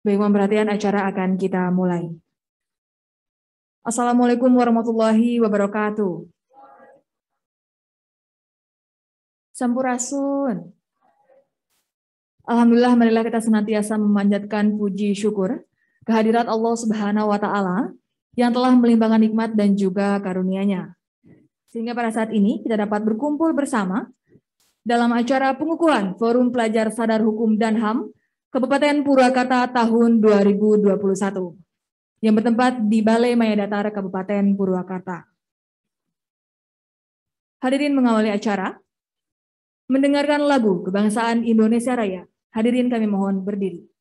Baik, mohon perhatian, acara akan kita mulai. Assalamualaikum warahmatullahi wabarakatuh. Sampurasun. Alhamdulillah, marilah kita senantiasa memanjatkan puji syukur kehadirat Allah Subhanahu wa Ta'ala yang telah melimpahkan nikmat dan juga karunia-Nya. Sehingga pada saat ini kita dapat berkumpul bersama dalam acara pengukuhan Forum Pelajar Sadar Hukum dan HAM Kabupaten Purwakarta tahun 2021 yang bertempat di Balai Mayadatar Kabupaten Purwakarta. Hadirin mengawali acara, mendengarkan lagu Kebangsaan Indonesia Raya. Hadirin kami mohon berdiri.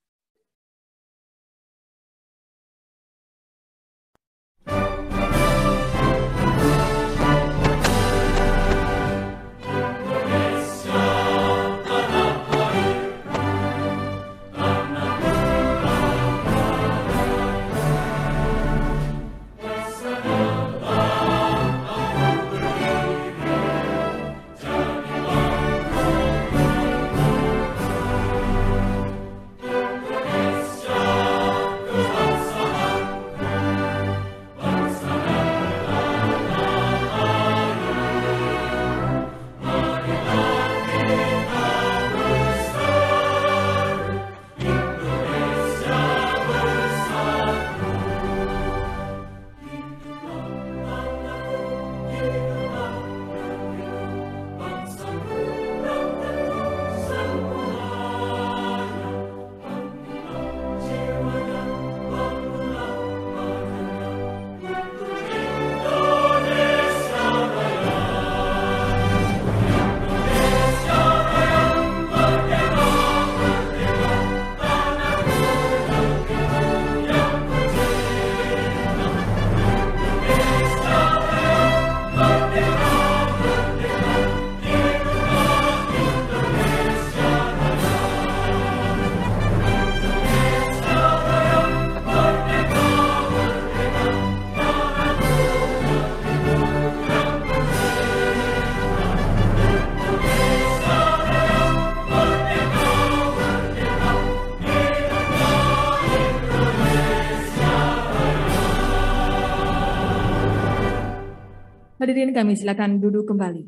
Hadirin kami silakan duduk kembali.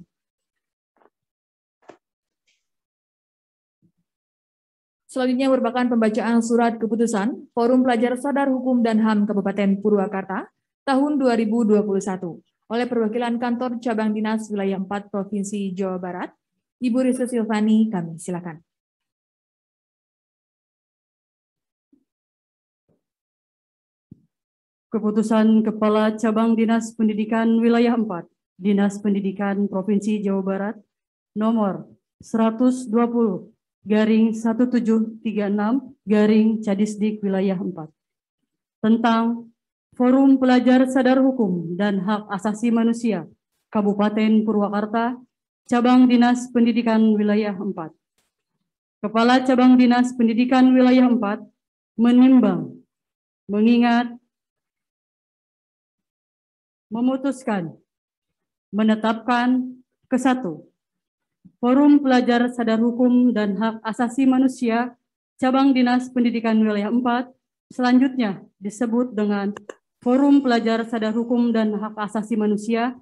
Selanjutnya merupakan pembacaan surat keputusan Forum Pelajar Sadar Hukum dan HAM Kabupaten Purwakarta tahun 2021 oleh perwakilan kantor cabang dinas wilayah 4 Provinsi Jawa Barat, Ibu Risa Silvani, kami silakan. Keputusan Kepala Cabang Dinas Pendidikan Wilayah 4, Dinas Pendidikan Provinsi Jawa Barat, nomor 120/1736 Cadisdik Wilayah 4, tentang Forum Pelajar Sadar Hukum dan Hak Asasi Manusia Kabupaten Purwakarta, Cabang Dinas Pendidikan Wilayah 4. Kepala Cabang Dinas Pendidikan Wilayah 4 menimbang, mengingat, memutuskan, menetapkan ke-1, Forum Pelajar Sadar Hukum dan Hak Asasi Manusia Cabang Dinas Pendidikan Wilayah 4 selanjutnya disebut dengan Forum Pelajar Sadar Hukum dan Hak Asasi Manusia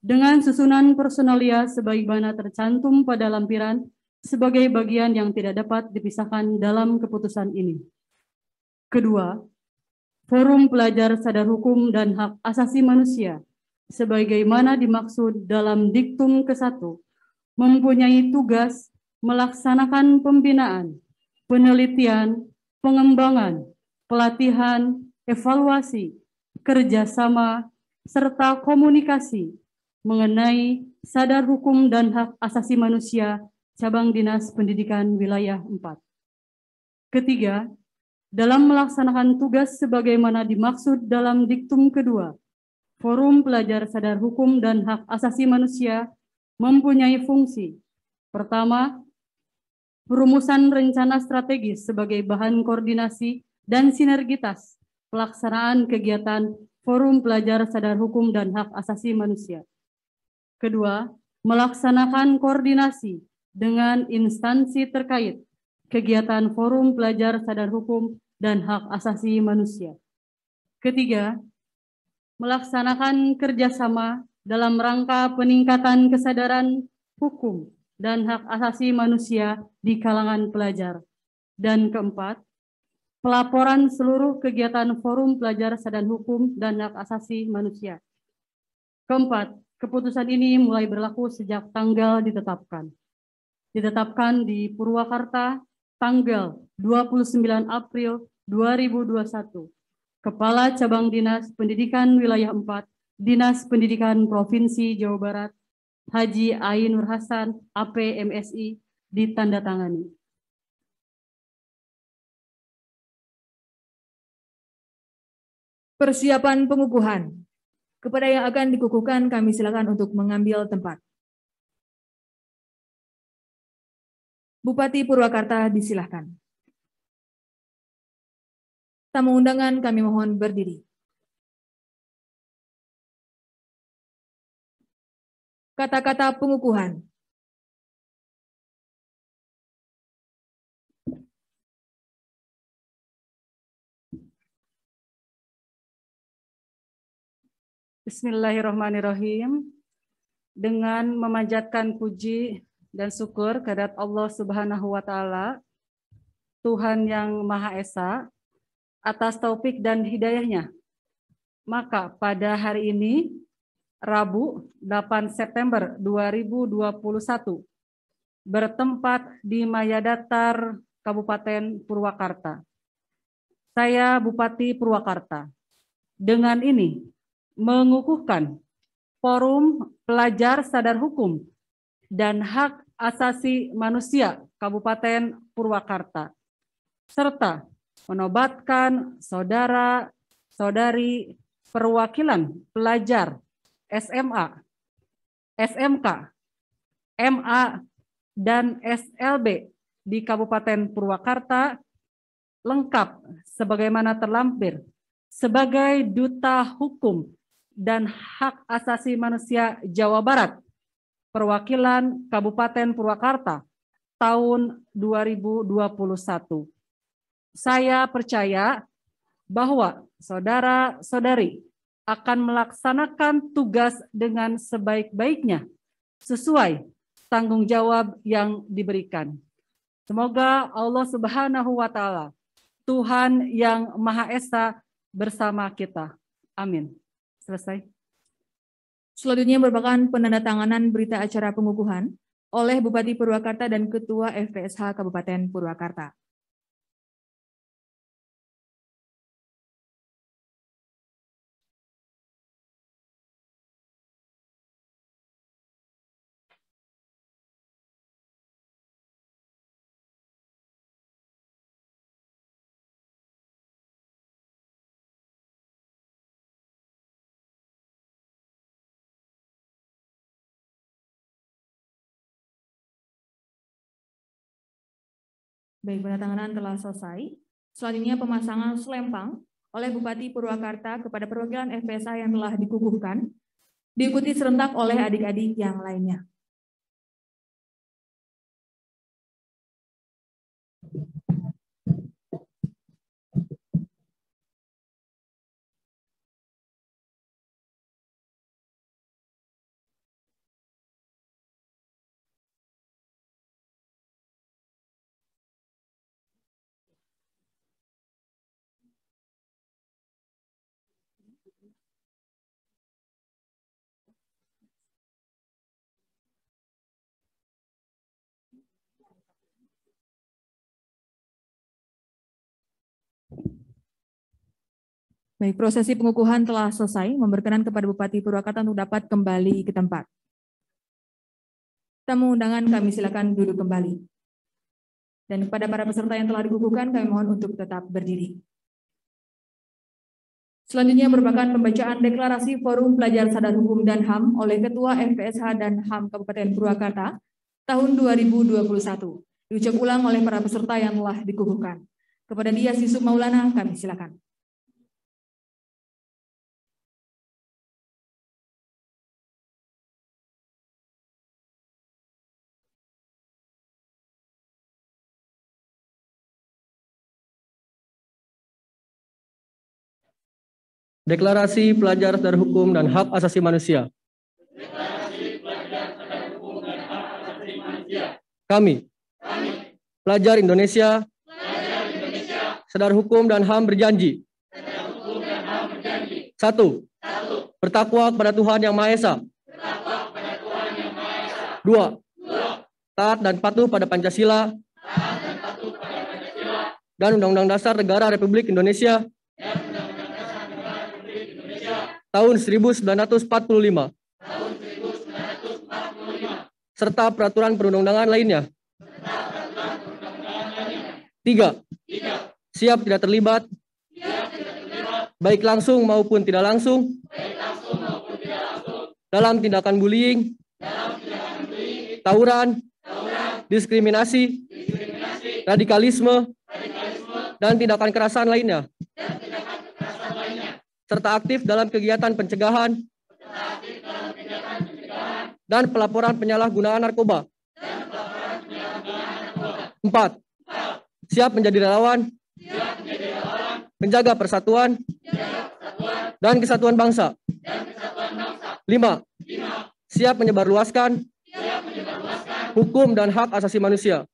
dengan susunan personalia sebagaimana tercantum pada lampiran sebagai bagian yang tidak dapat dipisahkan dalam keputusan ini. Kedua, Forum Pelajar Sadar Hukum dan Hak Asasi Manusia, sebagaimana dimaksud dalam diktum ke-1, mempunyai tugas melaksanakan pembinaan, penelitian, pengembangan, pelatihan, evaluasi, kerjasama, serta komunikasi mengenai sadar hukum dan hak asasi manusia Cabang Dinas Pendidikan Wilayah 4. Ketiga, dalam melaksanakan tugas sebagaimana dimaksud dalam diktum kedua, Forum Pelajar Sadar Hukum dan Hak Asasi Manusia mempunyai fungsi: pertama, perumusan rencana strategis sebagai bahan koordinasi dan sinergitas pelaksanaan kegiatan Forum Pelajar Sadar Hukum dan Hak Asasi Manusia. Kedua, melaksanakan koordinasi dengan instansi terkait kegiatan Forum Pelajar Sadar Hukum dan hak asasi manusia. Ketiga, melaksanakan kerjasama dalam rangka peningkatan kesadaran hukum dan hak asasi manusia di kalangan pelajar. Dan keempat, pelaporan seluruh kegiatan Forum Pelajar Sadar Hukum dan Hak Asasi Manusia. Keempat, keputusan ini mulai berlaku sejak tanggal ditetapkan. Ditetapkan di Purwakarta tanggal 29 April 2021. Kepala Cabang Dinas Pendidikan Wilayah 4, Dinas Pendidikan Provinsi Jawa Barat, Haji Ainur Hasan, APMSI, ditandatangani. Persiapan pengukuhan. Kepada yang akan dikukuhkan, kami silakan untuk mengambil tempat. Bupati Purwakarta disilahkan. Tamu undangan kami mohon berdiri. Kata-kata pengukuhan. Bismillahirrahmanirrahim. Dengan memanjatkan puji dan syukur kehadirat Allah Subhanahu wa Ta'ala, Tuhan yang Maha Esa, atas taufik dan hidayahnya, maka pada hari ini, Rabu 8 September 2021, bertempat di Mayadatar, Kabupaten Purwakarta. Saya Bupati Purwakarta. Dengan ini, mengukuhkan Forum Pelajar Sadar Hukum dan Hak Asasi Manusia Kabupaten Purwakarta, serta menobatkan saudara-saudari perwakilan pelajar SMA, SMK, MA, dan SLB di Kabupaten Purwakarta lengkap sebagaimana terlampir sebagai Duta Hukum dan Hak Asasi Manusia Jawa Barat, perwakilan Kabupaten Purwakarta tahun 2021. Saya percaya bahwa saudara-saudari akan melaksanakan tugas dengan sebaik-baiknya sesuai tanggung jawab yang diberikan. Semoga Allah Subhanahu wa Ta'ala, Tuhan yang Maha Esa, bersama kita. Amin. Selesai. Selanjutnya merupakan penandatanganan berita acara pengukuhan oleh Bupati Purwakarta dan Ketua FPSH Kabupaten Purwakarta. Baik, penandatanganan telah selesai. Selanjutnya pemasangan selempang oleh Bupati Purwakarta kepada perwakilan FPSH yang telah dikukuhkan, diikuti serentak oleh adik-adik yang lainnya. Baik, prosesi pengukuhan telah selesai, memberkenan kepada Bupati Purwakarta untuk dapat kembali ke tempat. Tamu undangan kami silakan duduk kembali. Dan kepada para peserta yang telah dikukuhkan, kami mohon untuk tetap berdiri. Selanjutnya merupakan pembacaan deklarasi Forum Pelajar Sadar Hukum dan HAM oleh Ketua FPSH dan HAM Kabupaten Purwakarta tahun 2021. Diucap ulang oleh para peserta yang telah dikukuhkan. Kepada Dias Yusuf Maulana, kami silakan. Deklarasi Pelajar Sadar Hukum dan Hak Asasi Manusia. Kami, pelajar Indonesia, sadar hukum dan HAM berjanji. 1. Bertakwa kepada Tuhan Yang Maha Esa. 2. Taat dan patuh pada Pancasila dan Undang-Undang Dasar Negara Republik Indonesia tahun 1945 serta peraturan perundang-undangan lainnya. 3. Siap tidak terlibat baik langsung maupun tidak langsung dalam tindakan bullying, tawuran, diskriminasi, radikalisme, dan tindakan kekerasan lainnya, serta aktif dalam kegiatan pencegahan dan pelaporan penyalahgunaan narkoba. 4. Siap menjadi relawan, menjaga persatuan dan kesatuan bangsa. 5. Siap menyebarluaskan hukum dan hak asasi manusia.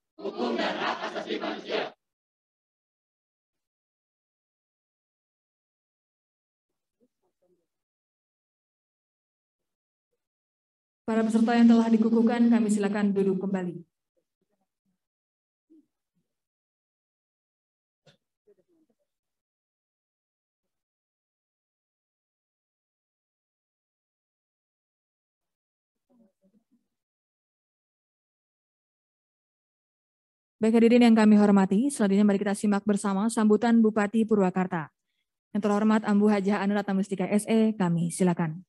Para peserta yang telah dikukuhkan, kami silakan duduk kembali. Baik hadirin yang kami hormati, selanjutnya mari kita simak bersama sambutan Bupati Purwakarta. Yang terhormat Ambu Hajah Anu Ratnamustika SE, kami silakan.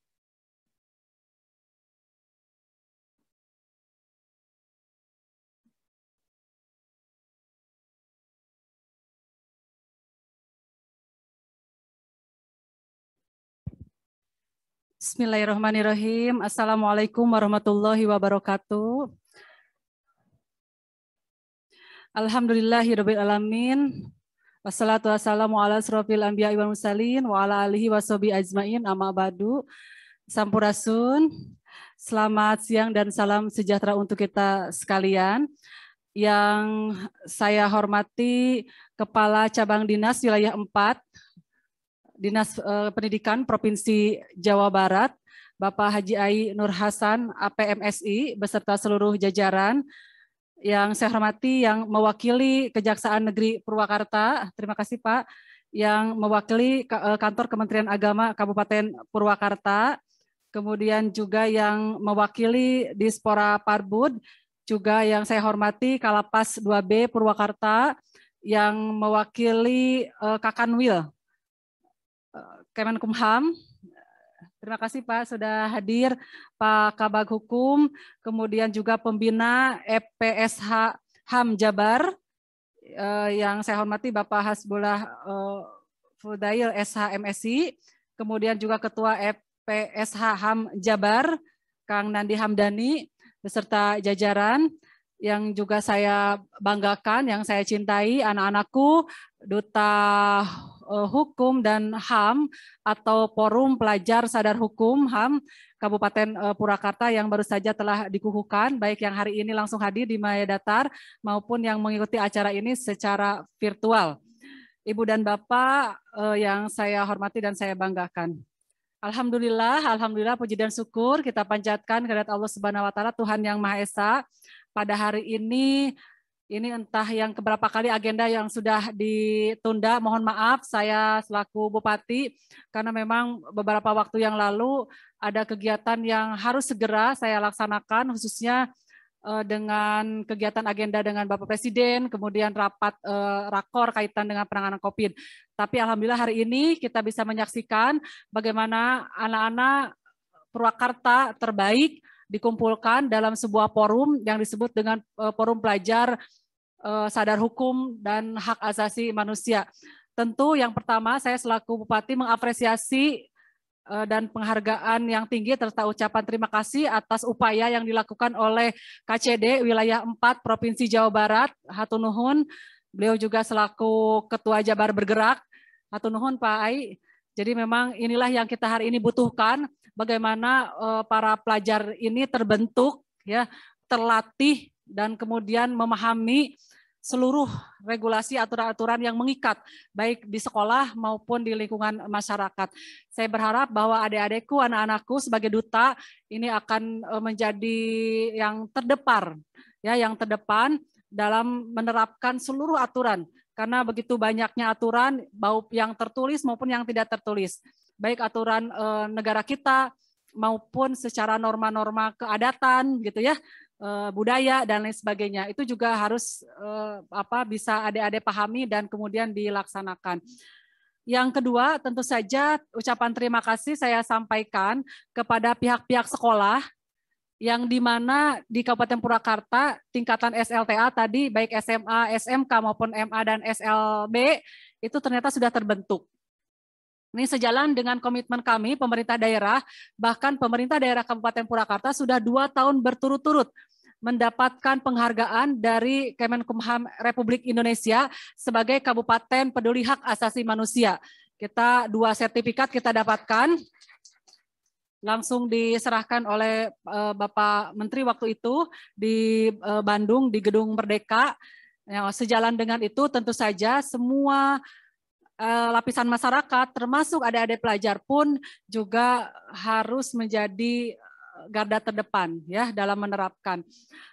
Bismillahirrahmanirrahim. Assalamualaikum warahmatullahi wabarakatuh. Alhamdulillahirabbil alamin. Wassalatu wassalamu ala asrofil anbiya'i wal mursalin wa ala alihi washabihi ajmain, amma ba'du. Sampurasun. Selamat siang dan salam sejahtera untuk kita sekalian. Yang saya hormati Kepala Cabang Dinas Wilayah 4 Dinas Pendidikan Provinsi Jawa Barat, Bapak Haji Ai Nur Hasan, APMSI, beserta seluruh jajaran. Yang saya hormati yang mewakili Kejaksaan Negeri Purwakarta, terima kasih Pak, yang mewakili Kantor Kementerian Agama Kabupaten Purwakarta, kemudian juga yang mewakili Dispora Parbud, juga yang saya hormati Kalapas 2B Purwakarta, yang mewakili Kakanwil Kemenkumham. Terima kasih Pak sudah hadir, Pak Kabag Hukum, kemudian juga pembina EPSH HAM Jabar, yang saya hormati Bapak Hasbullah Fudail SH MSI, kemudian juga Ketua EPSH HAM Jabar, Kang Nandi Hamdani, beserta jajaran yang juga saya banggakan, yang saya cintai, anak-anakku, Duta Hukum dan HAM atau Forum Pelajar Sadar Hukum HAM Kabupaten Purwakarta yang baru saja telah dikukuhkan, baik yang hari ini langsung hadir di Maya Datar maupun yang mengikuti acara ini secara virtual. Ibu dan Bapak yang saya hormati dan saya banggakan. Alhamdulillah, puji dan syukur kita panjatkan kehadirat Allah Subhanahu wa taala, Tuhan Yang Maha Esa. Pada hari ini entah yang keberapa kali agenda yang sudah ditunda, mohon maaf saya selaku Bupati, karena memang beberapa waktu yang lalu ada kegiatan yang harus segera saya laksanakan, khususnya dengan kegiatan agenda dengan Bapak Presiden, kemudian rapat rakor kaitan dengan penanganan COVID. Tapi alhamdulillah hari ini kita bisa menyaksikan bagaimana anak-anak Purwakarta terbaik dikumpulkan dalam sebuah forum yang disebut dengan Forum Pelajar Sadar Hukum dan Hak Asasi Manusia. Tentu yang pertama saya selaku Bupati mengapresiasi dan penghargaan yang tinggi serta ucapan terima kasih atas upaya yang dilakukan oleh KCD Wilayah 4 Provinsi Jawa Barat. Hatur nuhun, beliau juga selaku Ketua Jabar Bergerak. Hatur nuhun Pak Ai. Jadi memang inilah yang kita hari ini butuhkan, bagaimana para pelajar ini terbentuk, ya, terlatih dan kemudian memahami seluruh regulasi aturan-aturan yang mengikat, baik di sekolah maupun di lingkungan masyarakat. Saya berharap bahwa adik-adikku, anak-anakku sebagai duta ini akan menjadi yang terdepan, ya, yang terdepan dalam menerapkan seluruh aturan. Karena begitu banyaknya aturan, baik yang tertulis maupun yang tidak tertulis. Baik aturan negara kita maupun secara norma-norma keadatan gitu ya, budaya dan lain sebagainya. Itu juga harus bisa adik-adik pahami dan kemudian dilaksanakan. Yang kedua, tentu saja ucapan terima kasih saya sampaikan kepada pihak-pihak sekolah yang dimana di Kabupaten Purwakarta tingkatan SLTA tadi baik SMA, SMK maupun MA dan SLB itu ternyata sudah terbentuk. Ini sejalan dengan komitmen kami pemerintah daerah, bahkan pemerintah daerah Kabupaten Purwakarta sudah 2 tahun berturut-turut mendapatkan penghargaan dari Kemenkumham Republik Indonesia sebagai Kabupaten Peduli Hak Asasi Manusia. Kita 2 sertifikat kita dapatkan. Langsung diserahkan oleh Bapak Menteri waktu itu di Bandung di Gedung Merdeka. Sejalan dengan itu tentu saja semua lapisan masyarakat termasuk adik-adik pelajar pun juga harus menjadi garda terdepan ya dalam menerapkan.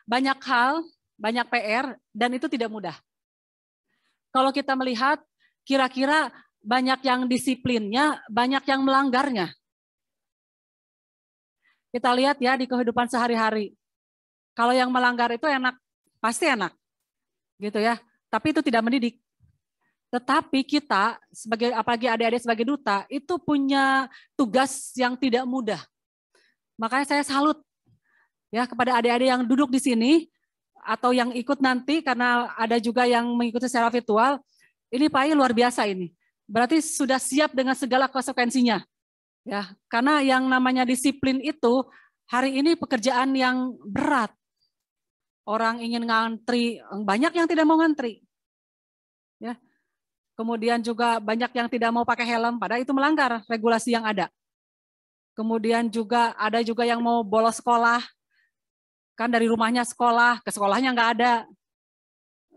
Banyak hal, banyak PR dan itu tidak mudah. Kalau kita melihat kira-kira banyak yang disiplinnya, banyak yang melanggarnya. Kita lihat ya di kehidupan sehari-hari. Kalau yang melanggar itu enak, pasti enak. Gitu ya. Tapi itu tidak mendidik. Tetapi kita sebagai apalagi adik-adik sebagai duta itu punya tugas yang tidak mudah. Makanya saya salut ya kepada adik-adik yang duduk di sini atau yang ikut nanti karena ada juga yang mengikuti secara virtual. Ini Pak I luar biasa ini. Berarti sudah siap dengan segala konsekuensinya. Ya, karena yang namanya disiplin itu hari ini pekerjaan yang berat. Orang ingin ngantri, banyak yang tidak mau ngantri. Ya. Kemudian juga banyak yang tidak mau pakai helm, padahal itu melanggar regulasi yang ada. Kemudian juga ada juga yang mau bolos sekolah. Kan dari rumahnya sekolah, ke sekolahnya nggak ada.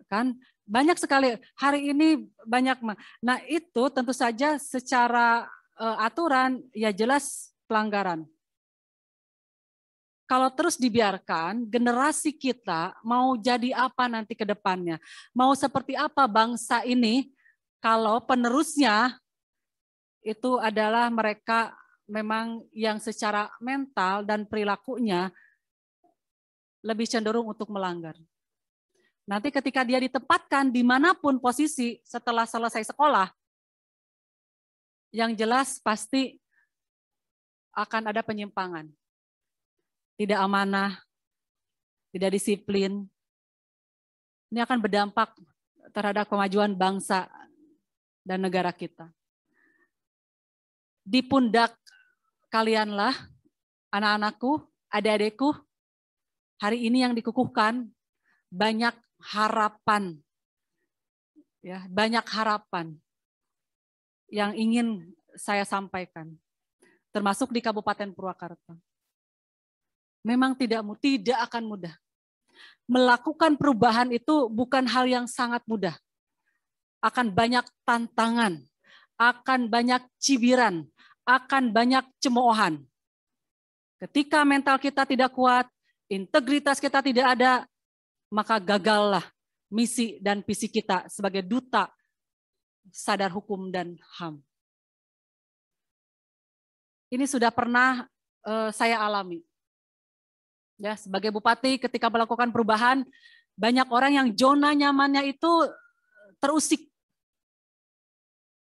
Kan banyak sekali. Hari ini banyak. Nah, itu tentu saja secara aturan ya jelas pelanggaran. Kalau terus dibiarkan, generasi kita mau jadi apa nanti ke depannya? Mau seperti apa bangsa ini kalau penerusnya itu adalah mereka memang yang secara mental dan perilakunya lebih cenderung untuk melanggar. Nanti ketika dia ditempatkan dimanapun posisi setelah selesai sekolah, yang jelas pasti akan ada penyimpangan. Tidak amanah, tidak disiplin. Ini akan berdampak terhadap kemajuan bangsa dan negara kita. Di pundak kalianlah, anak-anakku, adik-adikku, hari ini yang dikukuhkan banyak harapan. Ya, banyak harapan yang ingin saya sampaikan, termasuk di Kabupaten Purwakarta. Memang tidak akan mudah. Melakukan perubahan itu bukan hal yang sangat mudah. Akan banyak tantangan, akan banyak cibiran, akan banyak cemoohan. Ketika mental kita tidak kuat, integritas kita tidak ada, maka gagallah misi dan visi kita sebagai duta sadar hukum dan HAM. Ini sudah pernah saya alami. Ya, sebagai bupati ketika melakukan perubahan, banyak orang yang zona nyamannya itu terusik.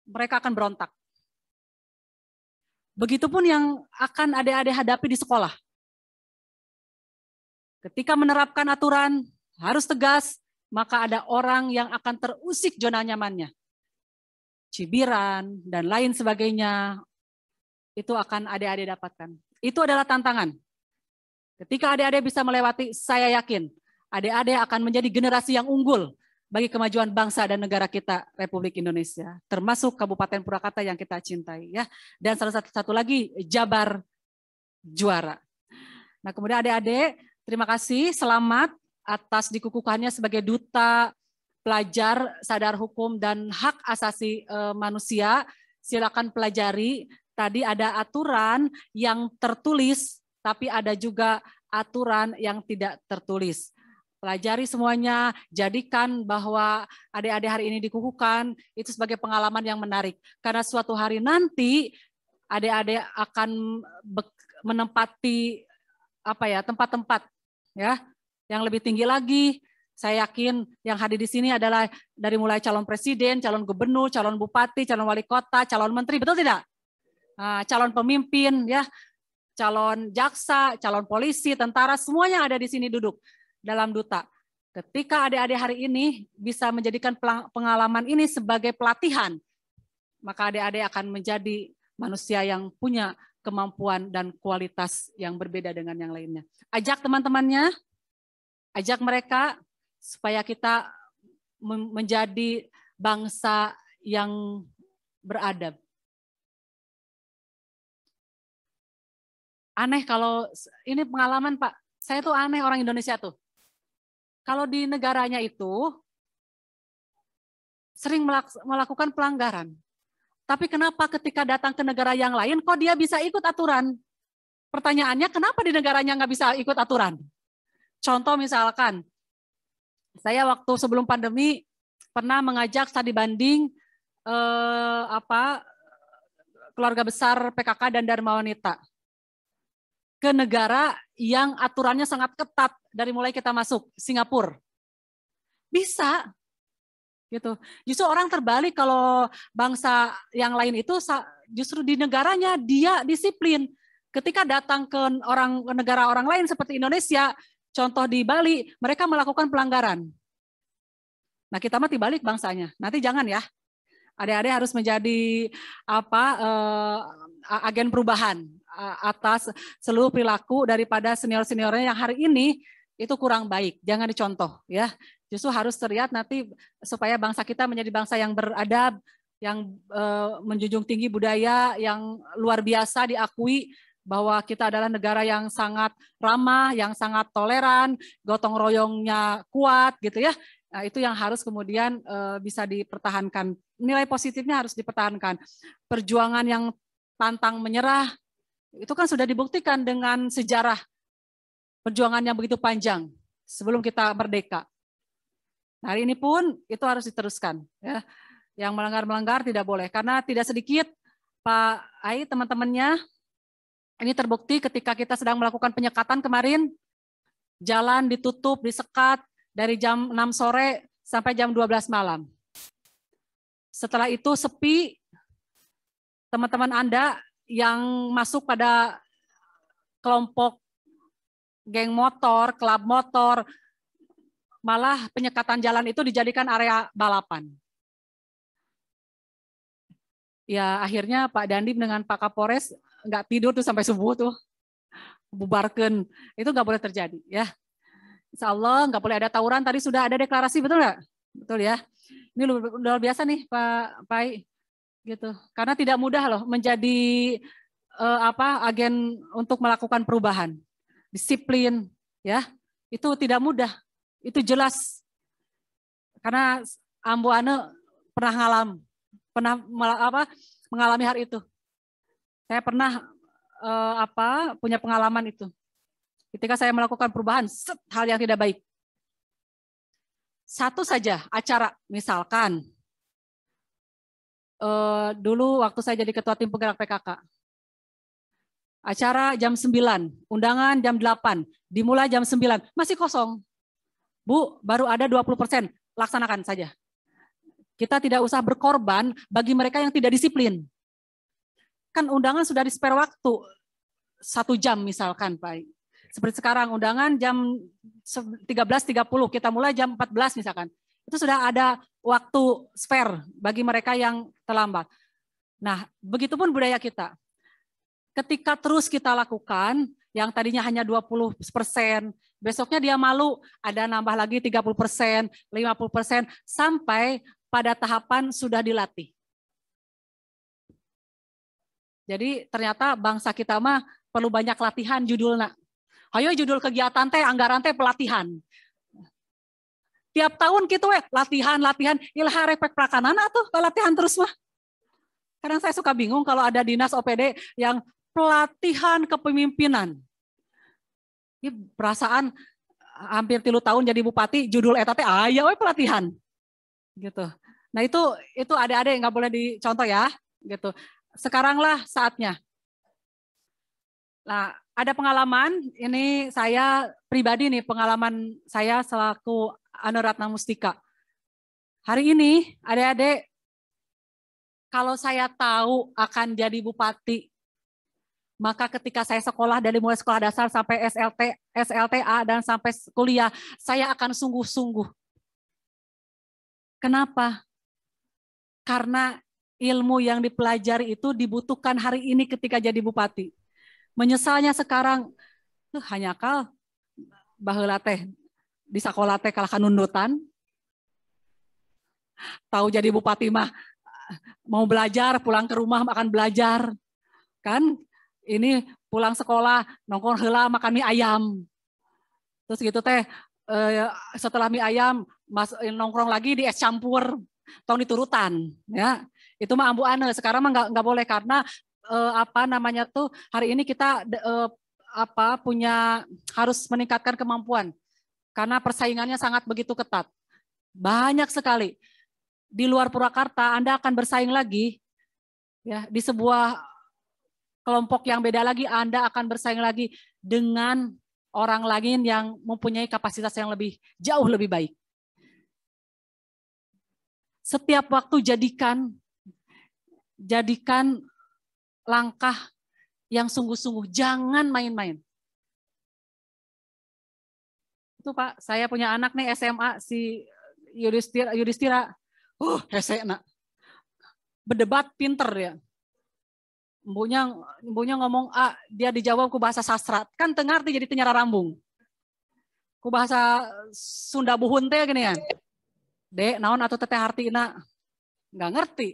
Mereka akan berontak. Begitupun yang akan adik-adik hadapi di sekolah. Ketika menerapkan aturan harus tegas, maka ada orang yang akan terusik zona nyamannya. Cibiran, dan lain sebagainya, itu akan adik-adik dapatkan. Itu adalah tantangan. Ketika adik-adik bisa melewati, saya yakin adik-adik akan menjadi generasi yang unggul, bagi kemajuan bangsa dan negara kita, Republik Indonesia, termasuk Kabupaten Purwakarta yang kita cintai, ya. Dan salah satu lagi, Jabar juara. Nah, kemudian adik-adik, terima kasih, selamat atas dikukuhkannya sebagai duta pelajar sadar hukum dan hak asasi manusia. Silakan pelajari. Tadi ada aturan yang tertulis, tapi ada juga aturan yang tidak tertulis. Pelajari semuanya, jadikan bahwa adik-adik hari ini dikukuhkan itu sebagai pengalaman yang menarik. Karena suatu hari nanti adik-adik akan menempati tempat-tempat ya yang lebih tinggi lagi. Saya yakin yang hadir di sini adalah dari mulai calon presiden, calon gubernur, calon bupati, calon wali kota, calon menteri, betul tidak? Nah, calon pemimpin, ya, calon jaksa, calon polisi, tentara, semuanya ada di sini duduk dalam duta. Ketika adik-adik hari ini bisa menjadikan pengalaman ini sebagai pelatihan, maka adik-adik akan menjadi manusia yang punya kemampuan dan kualitas yang berbeda dengan yang lainnya. Ajak teman-temannya, ajak mereka supaya kita menjadi bangsa yang beradab. Aneh kalau ini pengalaman Pak, saya tuh aneh orang Indonesia tuh. Kalau di negaranya itu sering melakukan pelanggaran. Tapi kenapa ketika datang ke negara yang lain kok dia bisa ikut aturan? Pertanyaannya kenapa di negaranya nggak bisa ikut aturan? Contoh misalkan, saya waktu sebelum pandemi pernah mengajak studi banding keluarga besar PKK dan Dharma Wanita ke negara yang aturannya sangat ketat dari mulai kita masuk, Singapura. Bisa. Gitu. Justru orang terbalik kalau bangsa yang lain itu justru di negaranya dia disiplin. Ketika datang ke negara orang lain seperti Indonesia, contoh di Bali, mereka melakukan pelanggaran. Nah, kita mah dibalik bangsanya. Nanti jangan ya. Adik-adik harus menjadi agen perubahan atas seluruh perilaku daripada senior-seniornya yang hari ini itu kurang baik. Jangan dicontoh ya. Justru harus terlihat nanti supaya bangsa kita menjadi bangsa yang beradab, yang menjunjung tinggi budaya, yang luar biasa diakui bahwa kita adalah negara yang sangat ramah, yang sangat toleran, gotong royongnya kuat gitu ya. Nah, itu yang harus kemudian bisa dipertahankan. Nilai positifnya harus dipertahankan. Perjuangan yang pantang menyerah, itu kan sudah dibuktikan dengan sejarah perjuangan yang begitu panjang sebelum kita merdeka. Nah, hari ini pun itu harus diteruskan. Ya. Yang melanggar-melanggar tidak boleh. Karena tidak sedikit, Pak Ai, teman-temannya, ini terbukti ketika kita sedang melakukan penyekatan kemarin, jalan ditutup, disekat, dari jam 6 sore sampai jam 12 malam. Setelah itu sepi, teman-teman Anda yang masuk pada kelompok geng motor, klub motor, malah penyekatan jalan itu dijadikan area balapan. Ya akhirnya Pak Dandim dengan Pak Kapolres nggak tidur tuh sampai subuh tuh, bubarkan. Itu nggak boleh terjadi ya. Insya Allah nggak boleh ada tawuran. Tadi sudah ada deklarasi, betul nggak? Betul ya. Ini luar biasa nih Pak Pai, gitu. Karena tidak mudah loh menjadi agen untuk melakukan perubahan, disiplin, ya. Itu tidak mudah. Itu jelas. Karena Ambu Ane pernah mengalami hal itu. Saya pernah punya pengalaman itu. Ketika saya melakukan perubahan, hal yang tidak baik. Satu saja acara, misalkan dulu waktu saya jadi ketua tim penggerak PKK. Acara jam 9, undangan jam 8, dimulai jam 9, masih kosong. Bu, baru ada 20%, laksanakan saja. Kita tidak usah berkorban bagi mereka yang tidak disiplin. Kan undangan sudah di-spare waktu 1 jam misalkan, Pak. Seperti sekarang undangan jam 13.30, kita mulai jam 14 misalkan. Itu sudah ada waktu spare bagi mereka yang terlambat. Nah, begitupun budaya kita. Ketika terus kita lakukan, yang tadinya hanya 20%, besoknya dia malu, ada nambah lagi 30%, 50%, sampai pada tahapan sudah dilatih. Jadi ternyata bangsa kita mah perlu banyak latihan judulnya. Ayo judul kegiatan teh, anggaran teh pelatihan. Tiap tahun gitu latihan, ilha repek prakanan tuh latihan terus mah. Kadang saya suka bingung kalau ada dinas OPD yang pelatihan kepemimpinan. Ini perasaan hampir 3 tahun jadi bupati, judul eta teh aya we pelatihan. Gitu. Nah itu adik-adik nggak boleh dicontoh ya, gitu. Sekaranglah saatnya. Nah, ada pengalaman, ini saya pribadi nih, pengalaman saya selaku Anuratna Mustika. Hari ini adik-adik, kalau saya tahu akan jadi bupati, maka ketika saya sekolah dari mulai sekolah dasar sampai SLTA dan sampai kuliah, saya akan sungguh-sungguh. Kenapa? Karena ilmu yang dipelajari itu dibutuhkan hari ini ketika jadi bupati. Menyesalnya sekarang, hanya kal baheula teh di sekolah teh kalah kanundutan. Tahu jadi bupati mah mau belajar, pulang ke rumah akan belajar. Kan? Ini pulang sekolah nongkrong heula makan mie ayam. Terus gitu teh setelah mie ayam nongkrong lagi di es campur, tong diturutan ya. Itu mah ambu ane, sekarang mah nggak boleh karena hari ini kita harus meningkatkan kemampuan karena persaingannya sangat begitu ketat. Banyak sekali. Di luar Purwakarta Anda akan bersaing lagi ya, di sebuah kelompok yang beda lagi Anda akan bersaing lagi dengan orang lain yang mempunyai kapasitas yang jauh lebih baik. Setiap waktu jadikan langkah yang sungguh-sungguh, jangan main-main. Itu Pak, saya punya anak nih SMA, si Yudhistira. Hesena. Berdebat pinter ya. Ibunya ngomong A, dia dijawab ku bahasa sastra. Kan tengarti jadi tenyara rambung. Ku bahasa Sunda buhun teh gini ya. Dek, naon atau teteh hartina? Nggak ngerti.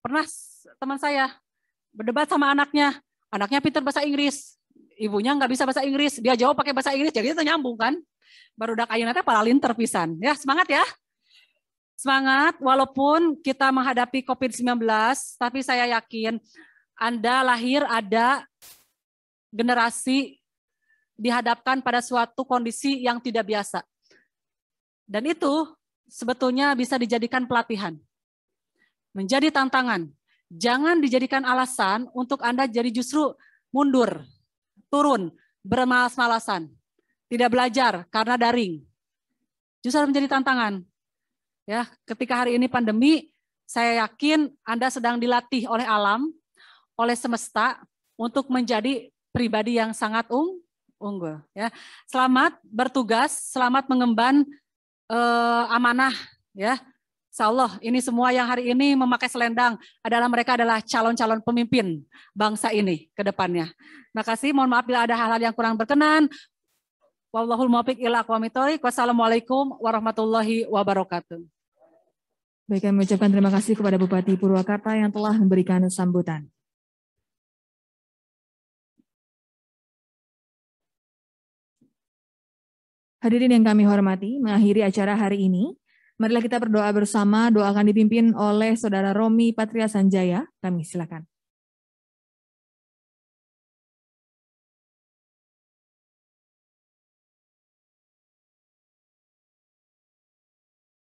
Pernah teman saya berdebat sama anaknya pintar bahasa Inggris, ibunya nggak bisa bahasa Inggris, dia jawab pakai bahasa Inggris, jadi itu nyambung kan. Barudak ayeuna teh paralinter pisan. Ya, semangat ya. Semangat walaupun kita menghadapi COVID-19, tapi saya yakin Anda lahir ada generasi dihadapkan pada suatu kondisi yang tidak biasa. Dan itu sebetulnya bisa dijadikan pelatihan. Menjadi tantangan. Jangan dijadikan alasan untuk Anda jadi justru mundur, turun, bermalas-malasan. Tidak belajar karena daring. Justru menjadi tantangan. Ya, ketika hari ini pandemi, saya yakin Anda sedang dilatih oleh alam, oleh semesta untuk menjadi pribadi yang sangat unggul. Ya, selamat bertugas, selamat mengemban amanah. Ya, Insya Allah ini semua yang hari ini memakai selendang mereka adalah calon-calon pemimpin bangsa ini ke depannya. Terima kasih. Mohon maaf bila ada hal-hal yang kurang berkenan. Wallahul muwaffiq ila aqwamit thoriq. Wassalamualaikum warahmatullahi wabarakatuh. Baik, kami mengucapkan terima kasih kepada Bupati Purwakarta yang telah memberikan sambutan. Hadirin yang kami hormati, mengakhiri acara hari ini, marilah kita berdoa bersama. Doa akan dipimpin oleh Saudara Romi Patria Sanjaya. Kami silakan.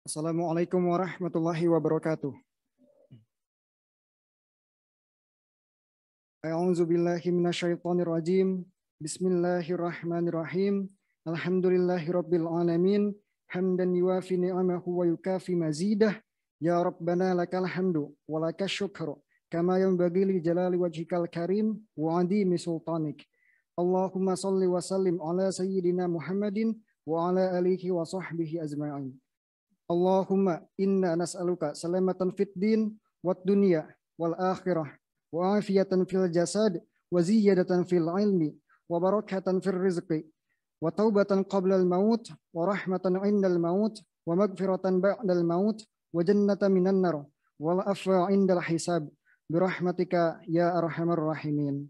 Assalamualaikum warahmatullahi wabarakatuh. A'udzu billahi minasyaitonir rajim. Bismillahirrahmanirrahim. Alhamdulillahirabbil alamin. Hamdan yuwafi ni'amahu wa yukafi mazidah. Ya Rabbana lakal hamdu wa lakas syukru kama yanbaghi li jalali wajhikal karim wa adimi sultanik. Allahumma salli wa sallim ala sayyidina Muhammadin wa ala alihi wa sahbihi ajma'in. Allahumma inna nas'aluka salamatan fid din wad dunya wal akhirah wa afiyatan fil jasad wa ziyadatan fil ilmi وبركة في الرزق وتوبة قبل الموت ورحمة عند الموت ومغفرة بعد الموت وجنة من النار والعفو عند الحساب برحمتك يا أرحم الراحمين.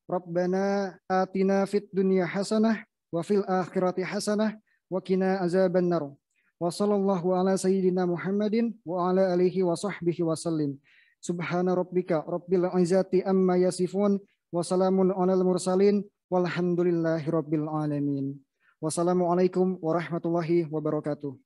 ربنا آتنا في الدنيا حسنة وفي الآخرة حسنة وقنا عذاب النار. وصلى الله على سيدنا محمد وعلى آله وصحبه وسلم. سبحان ربك رب العزة عما يصفون وسلام على المرسلين والحمد لله رب العالمين. Wassalamualaikum warahmatullahi wabarakatuh.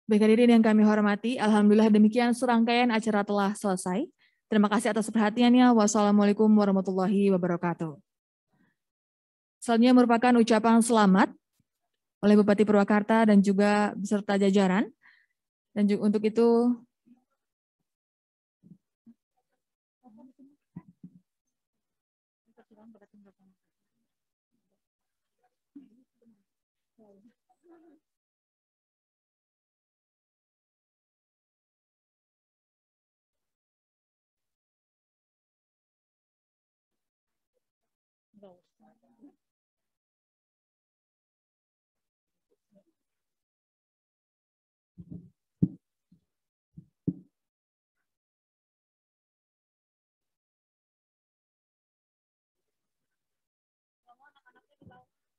Baik hadirin yang kami hormati, alhamdulillah demikian serangkaian acara telah selesai. Terima kasih atas perhatiannya. Wassalamualaikum warahmatullahi wabarakatuh. Selanjutnya merupakan ucapan selamat oleh Bupati Purwakarta dan juga beserta jajaran. Dan juga untuk itu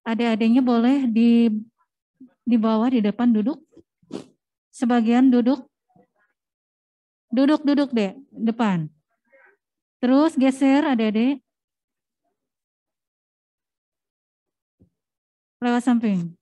adik-adiknya boleh di bawah di depan duduk. Sebagian duduk deh depan. Terus geser adik-adik lewat samping.